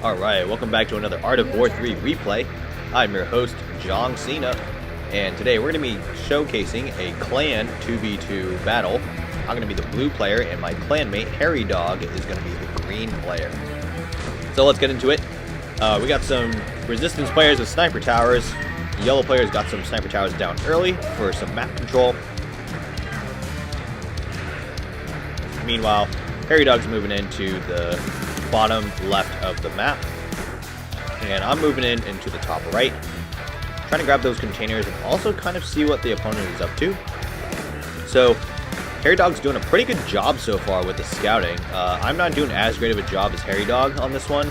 Alright, welcome back to another Art of War 3 replay. I'm your host, John Cena, and today we're going to be showcasing a clan 2v2 battle. I'm going to be the blue player, and my clanmate, Harrydog, is going to be the green player. So let's get into it. We got some resistance players with sniper towers. The yellow players got some sniper towers down early for some map control. Meanwhile, Harrydog's moving into the bottom left of the map, and I'm moving into the top right, trying to grab those containers and also kind of see what the opponent is up to. So Harrydog's doing a pretty good job so far with the scouting. I'm not doing as great of a job as Harrydog on this one.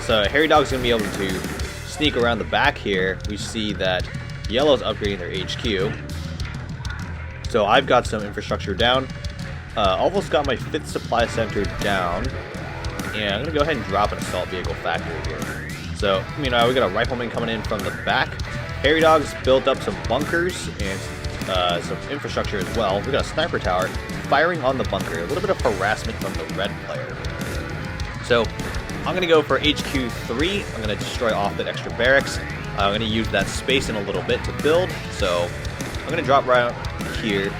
So Harrydog's going to be able to sneak around the back here. We see that yellow's upgrading their HQ, so I've got some infrastructure down. Almost got my 5th supply center down, and I'm going to go ahead and drop an assault vehicle factory here. So, we got a rifleman coming in from the back. Harrydog's built up some bunkers and some infrastructure as well. We got a sniper tower firing on the bunker. A little bit of harassment from the red player. So, I'm going to go for HQ3. I'm going to destroy off that extra barracks. I'm going to use that space in a little bit to build. So, I'm going to drop right here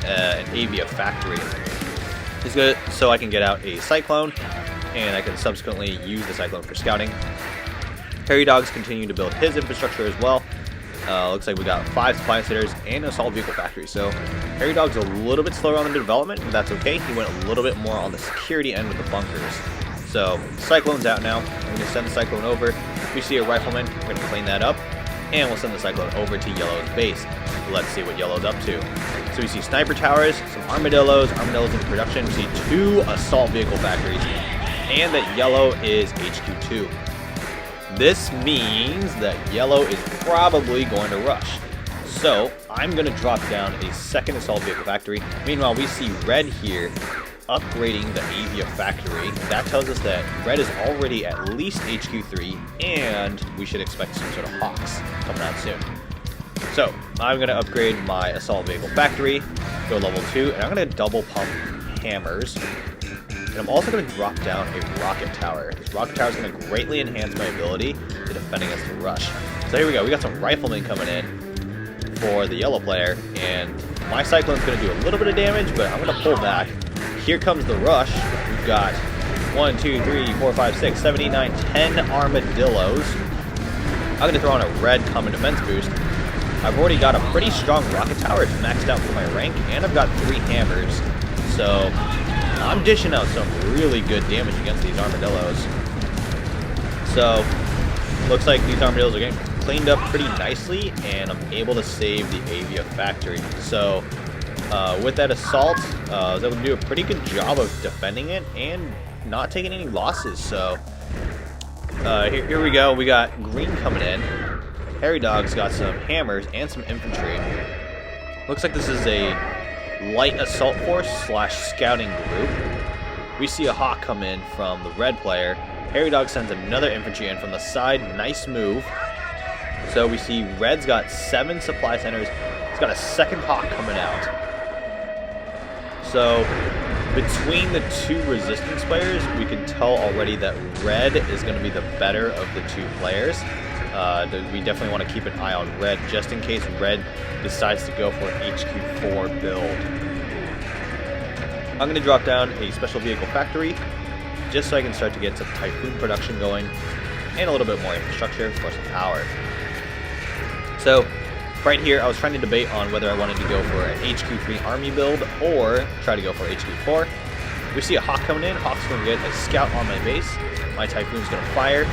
an Avia factory. It's good so I can get out a cyclone, and I can subsequently use the cyclone for scouting. Harrydog's continuing to build his infrastructure as well. Looks like we got 5 supply centers and an assault vehicle factory. So Harrydog's a little bit slower on the development, but that's okay. He went a little bit more on the security end with the bunkers. So Cyclone's out now. I'm going to send the cyclone over. We see a rifleman. We're going to clean that up, and we'll send the cyclone over to yellow's base. Let's see what yellow's up to. So we see sniper towers, some armadillos in production. We see 2 assault vehicle factories, and that yellow is HQ2. This means that yellow is probably going to rush. So I'm going to drop down a 2nd assault vehicle factory. Meanwhile, we see red here upgrading the Avia factory. That tells us that red is already at least HQ3, and we should expect some sort of hawks coming out soon. So I'm going to upgrade my assault vehicle factory, go level 2, and I'm going to double pump hammers. And I'm also going to drop down a rocket tower. This rocket tower is going to greatly enhance my ability to defend against the rush. So here we go. We got some riflemen coming in for the yellow player, and my cyclone's going to do a little bit of damage, but I'm going to pull back. Here comes the rush. We've got 1, 2, 3, 4, 5, 6, 7, 8, 9, 10 armadillos. I'm going to throw on a red common defense boost. I've already got a pretty strong rocket tower. It's maxed out for my rank, and I've got 3 hammers. So I'm dishing out some really good damage against these armadillos. So looks like these armadillos are getting cleaned up pretty nicely, and I'm able to save the Avia factory. So with that assault, I was able to do a pretty good job of defending it and not taking any losses. So here we go. We got green coming in. Harrydog's got some hammers and some infantry. Looks like this is a light assault force / scouting group. We see a hawk come in from the red player. Harrydog sends another infantry in from the side. Nice move. So we see red's got 7 supply centers. He's got a 2nd hawk coming out. So between the 2 resistance players, we can tell already that red is going to be the better of the 2 players. We definitely want to keep an eye on red just in case red decides to go for an HQ4 build. I'm going to drop down a special vehicle factory just so I can start to get some Typhoon production going and a little bit more infrastructure for some power. So right here I was trying to debate on whether I wanted to go for an HQ3 army build or try to go for HQ4. We see a hawk coming in. Hawk's going to get a scout on my base. My Typhoon's going to fire.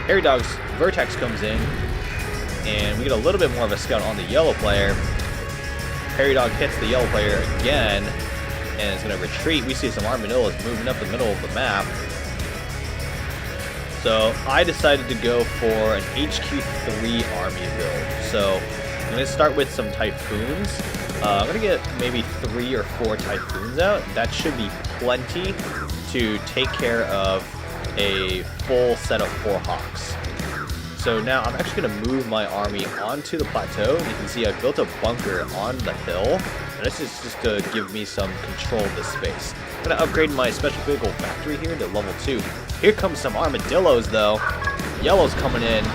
Harrydog's Vertex comes in, and we get a little bit more of a scout on the yellow player. Harrydog hits the yellow player again, and it's going to retreat. We see some armadillos moving up the middle of the map. So I decided to go for an HQ3 army build. So I'm going to start with some Typhoons. I'm going to get maybe 3 or 4 Typhoons out. That should be plenty to take care of a full set of 4 hawks. So now I'm actually going to move my army onto the plateau. You can see I've built a bunker on the hill, and this is just to give me some control of this space. I'm going to upgrade my special vehicle factory here to level 2. Here comes some armadillos, though. Yellow's coming in.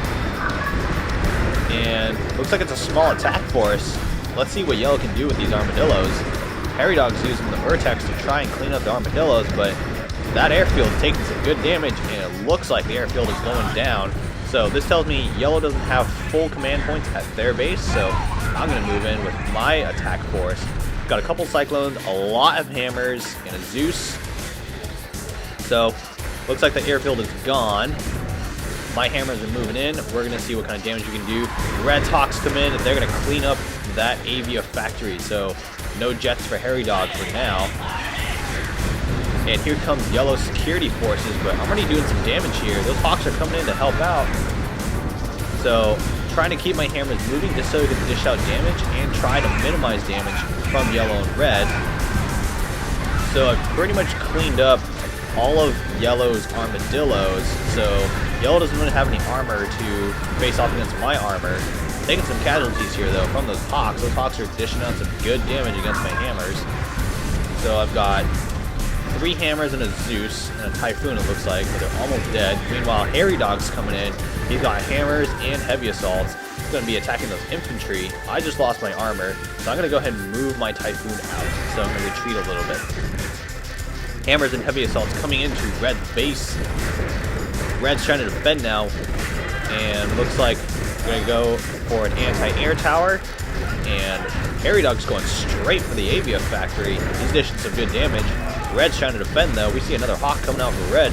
And looks like it's a small attack force. Let's see what Yellow can do with these armadillos. Harrydog's using the Vertex to try and clean up the armadillos, but that airfield's taking some good damage, and it looks like the airfield is going down. So this tells me Yellow doesn't have full command points at their base, so I'm going to move in with my attack force. Got a couple Cyclones, a lot of Hammers, and a Zeus. So looks like the airfield is gone. My Hammers are moving in. We're going to see what kind of damage we can do. Red's Hawks come in, and they're going to clean up that Avia factory. So no jets for Harrydog for now. And here comes Yellow security forces, but I'm already doing some damage here. Those Hawks are coming in to help out. So trying to keep my Hammers moving just so we can dish out damage and try to minimize damage from Yellow and Red. So I've pretty much cleaned up all of Yellow's armadillos, so Yellow doesn't really have any armor to face off against my armor. Taking some casualties here though from those Hawks. Those Hawks are dishing out some good damage against my Hammers. So I've got 3 Hammers and a Zeus and a Typhoon, it looks like, but they're almost dead. Meanwhile, Harrydog's coming in. He's got Hammers and Heavy Assaults. He's going to be attacking those infantry. I just lost my armor, so I'm going to go ahead and move my Typhoon out. So I'm going to retreat a little bit. Hammers and Heavy Assaults coming into Red's base. Red's trying to defend now, and looks like we're going to go for an anti-air tower. And Harrydog's going straight for the Avia factory. He's dishing some good damage. Red's trying to defend though. We see another Hawk coming out for Red.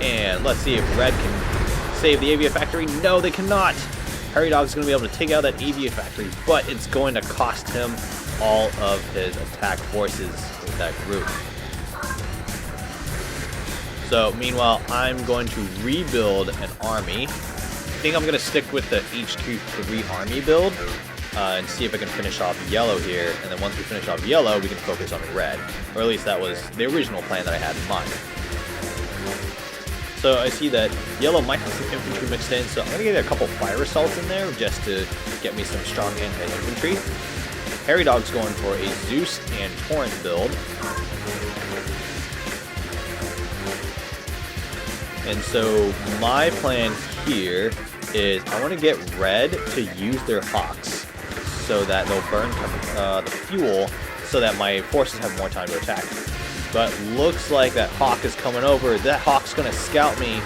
And let's see if Red can save the Avia factory. No, they cannot. Harrydog's going to be able to take out that Avia factory, but it's going to cost him all of his attack forces with that group. So meanwhile, I'm going to rebuild an army. I think I'm going to stick with the HQ3 army build. And see if I can finish off Yellow here, and then once we finish off Yellow, we can focus on Red. Or at least that was the original plan that I had in mind. So I see that Yellow might have some infantry mixed in, so I'm going to get a couple Fire Assaults in there just to get me some strong anti-infantry. Harrydog's going for a Zeus and Torrent build. And so my plan here is I want to get Red to use their Hawks, so that they'll burn the fuel so that my forces have more time to attack. But looks like that Hawk is coming over. That Hawk's going to scout me,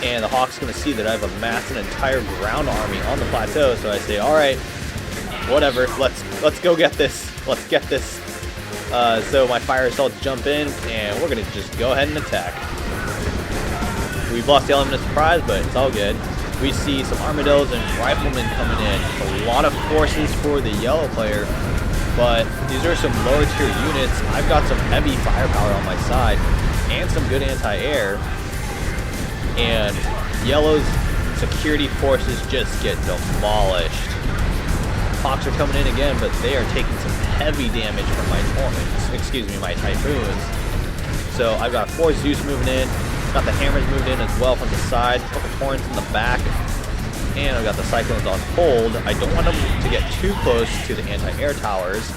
and the Hawk's going to see that I've amassed an entire ground army on the plateau. So I say, all right, whatever, let's go get this. Let's get this. So my Fire Assaults jump in, and we're going to just go ahead and attack. We've lost the element of surprise, but it's all good. We see some Armadillos and Riflemen coming in. A lot of forces for the Yellow player, but these are some lower tier units. I've got some heavy firepower on my side and some good anti-air. And Yellow's security forces just get demolished. Hawks are coming in again, but they are taking some heavy damage from my my Typhoons. So I've got 4 Zeus moving in. Got the Hammers moved in as well from the side, a couple Torrents in the back, and I've got the Cyclones on hold. I don't want them to get too close to the anti-air towers.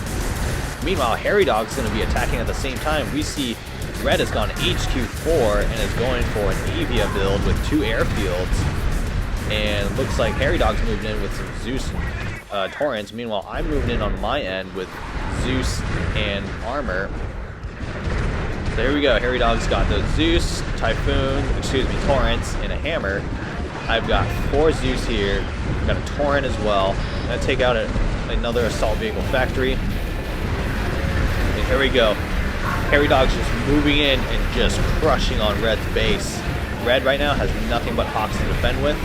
Meanwhile, Harrydog's going to be attacking at the same time. We see Red has gone HQ4 and is going for an Avia build with 2 airfields. And looks like Harrydog's moved in with some Zeus Torrents. Meanwhile, I'm moving in on my end with Zeus and armor. There we go. Harrydog's got the Zeus, Torrents, and a Hammer. I've got 4 Zeus here. I've got a Torrent as well. I'm going to take out another assault vehicle factory. And here we go. Harrydog's just moving in and just crushing on Red's base. Red right now has nothing but Hawks to defend with.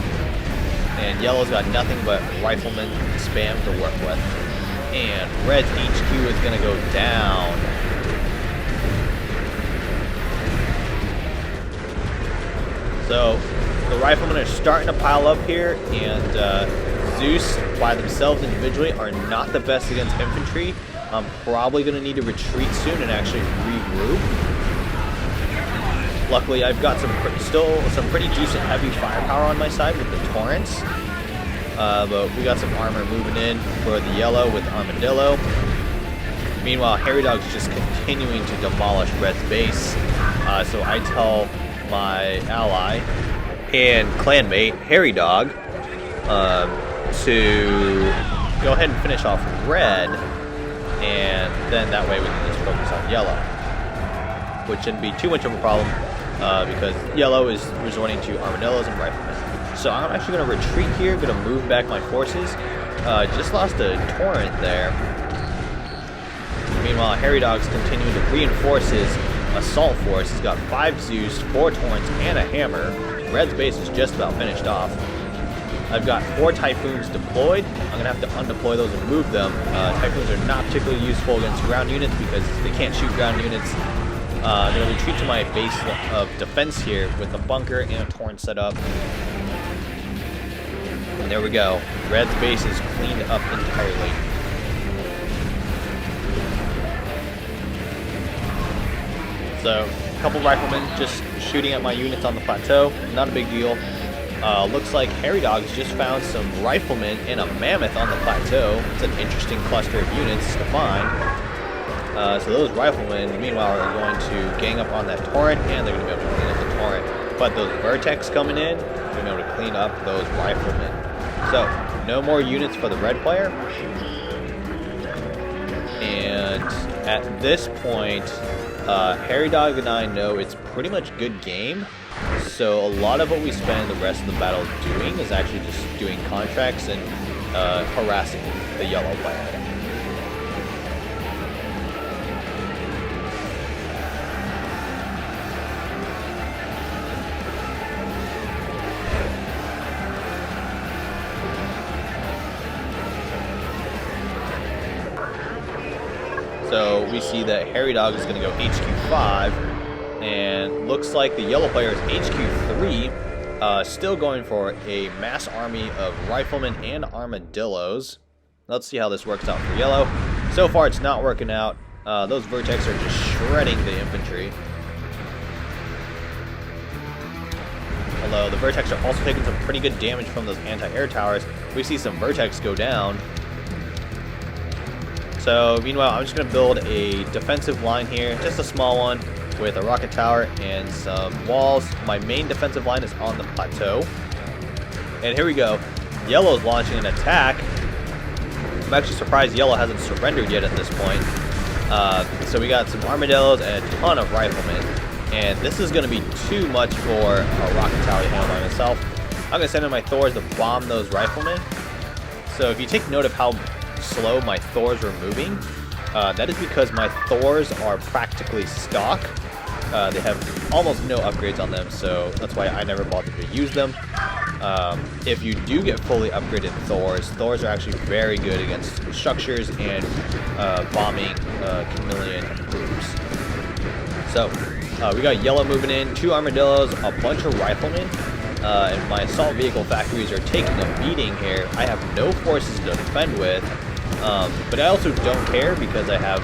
And Yellow's got nothing but Riflemen spam to work with. And Red's HQ is going to go down. So the Riflemen are starting to pile up here, and Zeus by themselves individually are not the best against infantry. I'm probably going to need to retreat soon and actually regroup. Luckily, I've got still some pretty decent heavy firepower on my side with the Torrents. But we got some armor moving in for the Yellow with Armadillo. Meanwhile, Harrydog's just continuing to demolish Red's base. So I tell my ally and clanmate, Harrydog, to go ahead and finish off red, and then that way we can just focus on yellow, which shouldn't be too much of a problem because yellow is resorting to armadillos and riflemen. So I'm actually going to retreat here, going to move back my forces. Just lost a torrent there. Meanwhile, Harrydog's continuing to reinforce his assault force. He's got 5 Zeus, 4 torrents, and a hammer. Red's base is just about finished off. I've got 4 Typhoons deployed. I'm going to have to undeploy those and move them. Typhoons are not particularly useful against ground units because they can't shoot ground units. I'm going to retreat to my base of defense here with a bunker and a torrent set up. And there we go. Red's base is cleaned up entirely. So, a couple riflemen just shooting at my units on the plateau. Not a big deal. Looks like Harrydog's just found some riflemen and a mammoth on the plateau. It's an interesting cluster of units to find. So those riflemen, meanwhile, are going to gang up on that torrent, and they're going to be able to clean up the torrent. But those vertex coming in, they're going to be able to clean up those riflemen. So, no more units for the red player. And at this point, Harrydog and I know it's pretty much good game. So a lot of what we spend the rest of the battle doing is actually just doing contracts and harassing the yellow player. So we see that Harrydog is going to go HQ5, and looks like the yellow player is HQ3, still going for a mass army of riflemen and armadillos. Let's see how this works out for yellow. So far it's not working out. Those vertex are just shredding the infantry. Although the vertex are also taking some pretty good damage from those anti-air towers. We see some vertex go down. So, meanwhile, I'm just going to build a defensive line here, just a small one, with a rocket tower and some walls. My main defensive line is on the plateau. And here we go. Yellow's launching an attack. I'm actually surprised Yellow hasn't surrendered yet at this point. So we got some armadillos and a ton of riflemen. And this is going to be too much for a rocket tower to handle by myself. I'm going to send in my Thors to bomb those riflemen. So if you take note of how slow my Thors were moving, that is because my Thors are practically stock. They have almost no upgrades on them, so that's why I never bothered to use them. If you do get fully upgraded Thors are actually very good against structures and bombing chameleon groups. So we got yellow moving in, 2 armadillos, a bunch of riflemen. And my assault vehicle factories are taking a beating here. I have no forces to defend with, but I also don't care because I have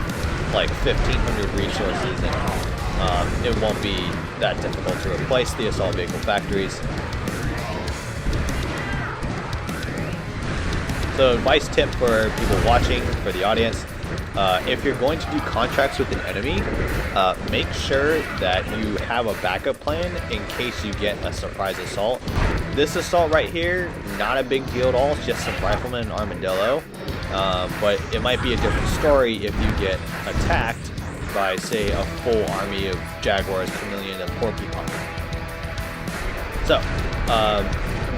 like 1,500 resources, and it won't be that difficult to replace the assault vehicle factories. So advice tip for people watching, for the audience, if you're going to do contracts with an enemy, make sure that you have a backup plan in case you get a surprise assault. This assault right here, not a big deal at all, it's just some riflemen and armadillo. But it might be a different story if you get attacked by, say, a full army of jaguars, chameleon, and porcupine. So,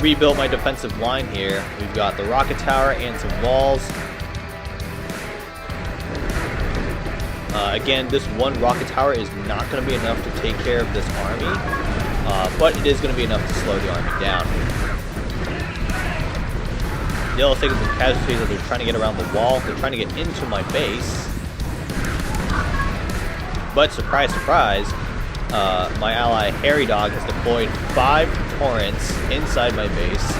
rebuilt my defensive line here. We've got the rocket tower and some walls. Again, this one rocket tower is not going to be enough to take care of this army, but it is going to be enough to slow the army down. Yellow's taking some casualties as they're trying to get around the wall. They're trying to get into my base. But surprise, surprise, my ally Harrydog has deployed 5 torrents inside my base,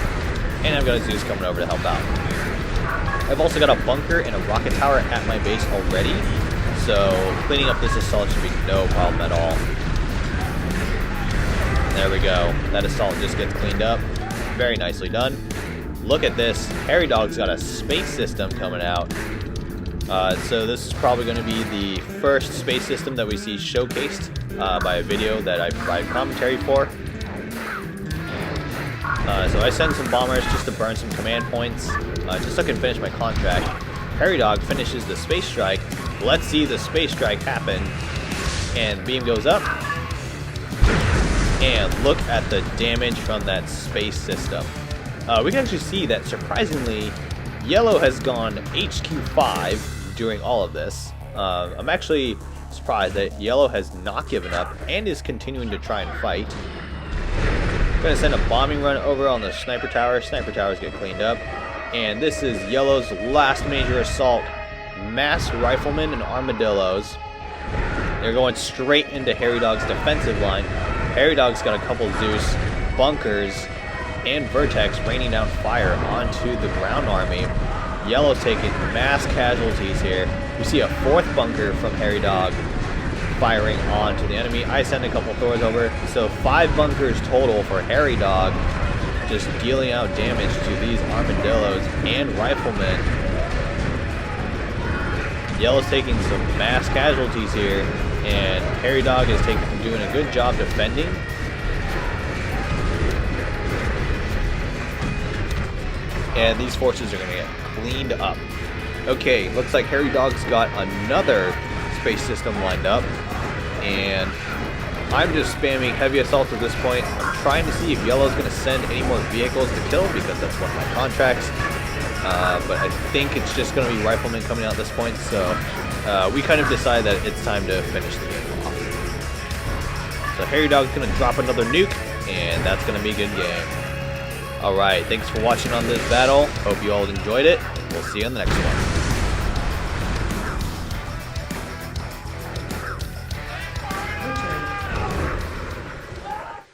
and I've got a Zeus coming over to help out. I've also got a bunker and a rocket tower at my base already, so cleaning up this assault should be no problem at all. There we go. That assault just gets cleaned up. Very nicely done. Look at this. Harrydog's got a space system coming out. So this is probably going to be the first space system that we see showcased by a video that I provide commentary for. So I send some bombers just to burn some command points, just so I can finish my contract. Harrydog finishes the space strike. Let's see the space strike happen. And beam goes up. And look at the damage from that space system. We can actually see that, surprisingly, yellow has gone HQ5 during all of this. I'm actually surprised that yellow has not given up and is continuing to try and fight. I'm going to send a bombing run over on the sniper tower. Sniper towers get cleaned up. And this is yellow's last major assault. Mass riflemen and armadillos. They're going straight into Harrydog's defensive line. Harrydog's got a couple Zeus, bunkers, and Vertex raining down fire onto the ground army. Yellow's taking mass casualties here. We see a fourth bunker from Harrydog firing onto the enemy. I send a couple Thors over. So 5 bunkers total for Harrydog, just dealing out damage to these armadillos and riflemen. Yellow's taking some mass casualties here, and Harrydog is doing a good job defending. And these forces are going to get cleaned up. Okay, looks like Harrydog's got another space system lined up, and I'm just spamming heavy assaults at this point. I'm trying to see if yellow's going to send any more vehicles to kill, because that's one of my contracts. But I think it's just going to be riflemen coming out at this point, so we kind of decide that it's time to finish the game off. So Harrydog's going to drop another nuke, and that's going to be a good game. Alright, thanks for watching on this battle. Hope you all enjoyed it. We'll see you on the next one.